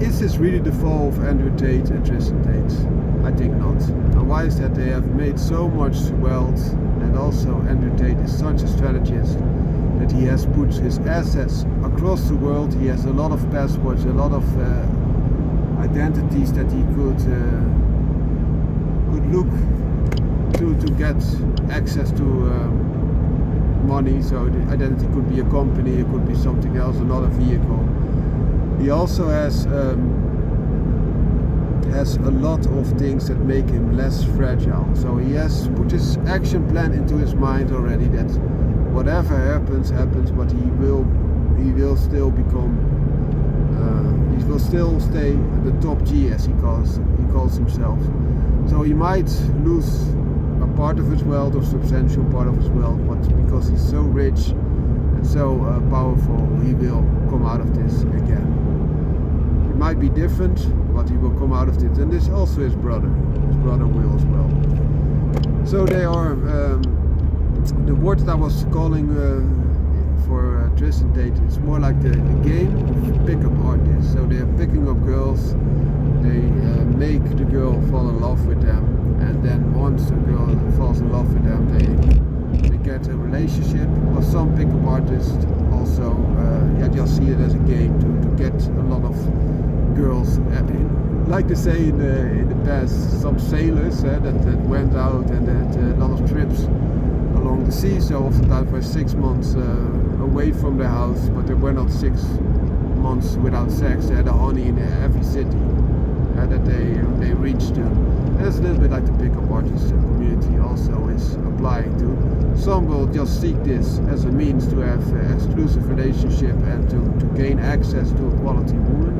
is this really the fall of Andrew Tate and Tristan Tate? I think not. And why is that? They have made so much wealth, and also Andrew Tate is such a strategist that he has put his assets across the world. He has a lot of passports, a lot of identities that he could look to get access to money. So the identity could be a company, it could be something else, another vehicle. He also has a lot of things that make him less fragile. So he has put his action plan into his mind already, that whatever happens, but he will still become, he will still stay the top G, as he calls himself. So he might lose a part of his wealth, or substantial part of his wealth, but because he's so rich and so powerful, he will come out of this again. It might be different, but he will come out of it. And this also his brother will as well. So they are, the word that I was calling for Tristan Tate, it's more like the game of pickup artists. So they are picking up girls, they make the girl fall in love with them, and then once the girl falls in love with them, they get a relationship. But some pickup artists also just see it as a game to get a lot of girls. Like they say in the past, some sailors that went out and had a lot of trips along the sea, so oftentimes were 6 months away from their house, but they were not 6 months without sex. They had a honey in every city that they reached to. And that's a little bit like the pickup artist community also is applying to. Some will just seek this as a means to have an exclusive relationship and to gain access to a quality woman,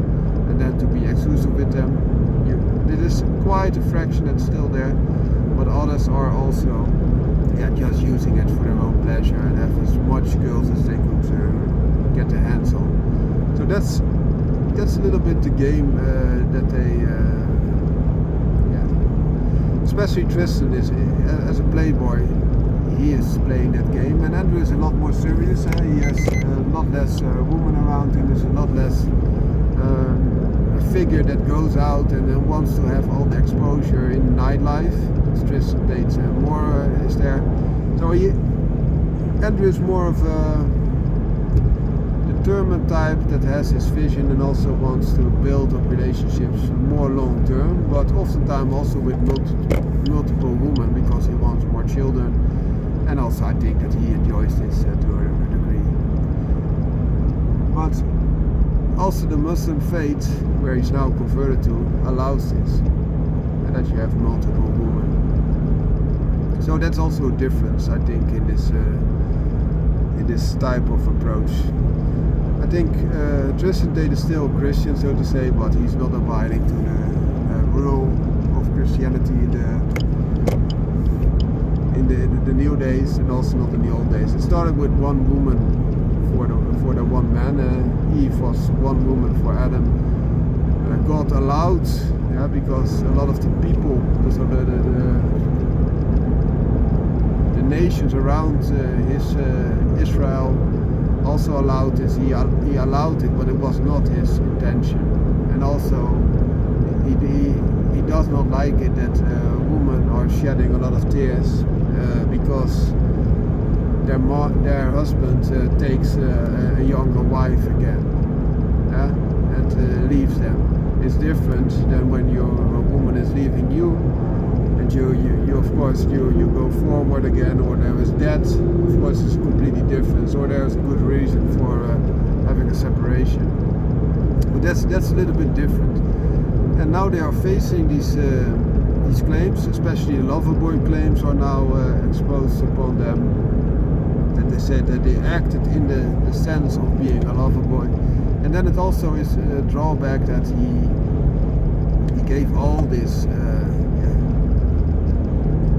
and then to be exclusive with them. It is quite a fraction that's still there, but others are also just using it for their own pleasure and have as much girls as they could get their hands on. So that's a little bit the game that they, especially Tristan is as a playboy. He is playing that game, and Andrew is a lot more serious. He has a lot less women around him. There's a lot less a figure that goes out and wants to have all the exposure in nightlife. Tristan Tate more is there. So Andrew is more of a determined type that has his vision and also wants to build up relationships more long term, but oftentimes also with multiple women, because he wants more children, and also I think that he enjoys this to a degree. But also the Muslim faith, where he's now converted to, allows this, and that you have multiple women. So that's also a difference, I think, in this type of approach. I think Tristan Tate is still a Christian, so to say, but he's not abiding to the rule of Christianity in the new days, and also not in the old days. It started with one woman for the one man. Eve was one woman for Adam. God allowed, because a lot of the people, so the nations around Israel also allowed this. He allowed it, but it was not his intention. And also he does not like it that women are shedding a lot of tears because their husband takes a younger wife again, and leaves them. It's different than when a woman is leaving you, and you of course you go forward again, or there is death. Of course, it's completely different, or there's a good reason for having a separation. But that's a little bit different. And now they are facing these claims, especially the lover boy claims are now exposed upon them. That they said that they acted in the sense of being a lover boy. And then it also is a drawback that he gave all this.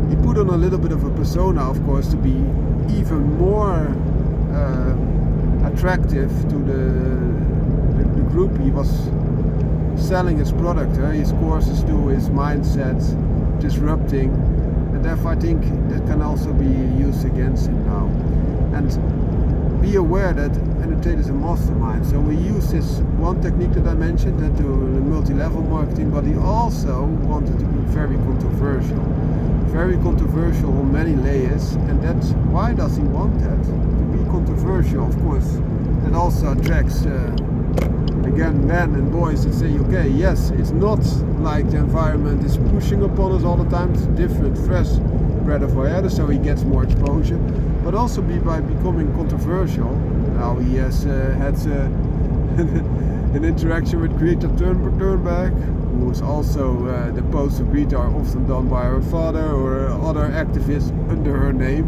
He put on a little bit of a persona, of course, to be even more attractive to the group he was selling his product, his courses to, his mindset, disrupting, and therefore I think that can also be used against him now. And be aware that and the Tate is a mastermind. So we use this one technique that I mentioned, that to the multi-level marketing, but he also wanted to be very controversial. Very controversial on many layers, and that's why does he want that? To be controversial, of course. That also attracts again men and boys that say, okay, yes, it's not like the environment is pushing upon us all the time, it's different, fresh breath of air, so he gets more exposure, but also by becoming controversial. Now he has had an interaction with Greta Thunberg, who is also the posts of Greta are often done by her father or other activists under her name.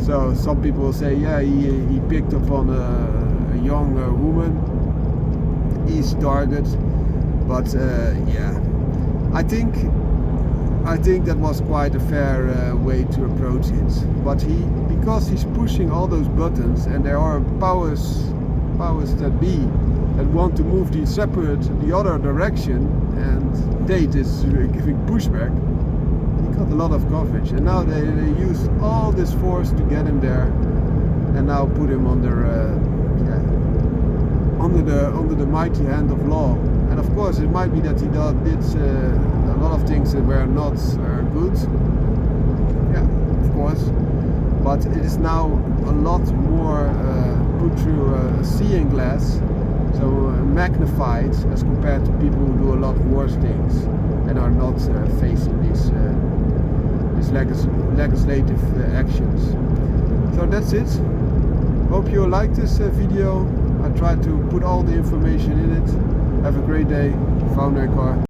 So some people will say, yeah, he picked up on a young woman, easy target, but yeah, I think that was quite a fair way to approach it. But because he's pushing all those buttons, and there are powers that be that want to move the other direction, and Tate is giving pushback. He got a lot of coverage, and now they use all this force to get him there, and now put him under the mighty hand of law. And of course, it might be that he did a lot of things that were not good. Yeah, of course. But it is now a lot more put through a seeing glass, so magnified as compared to people who do a lot worse things and are not facing these legislative actions. So that's it. Hope you liked this video. I tried to put all the information in it. Have a great day. Founder car.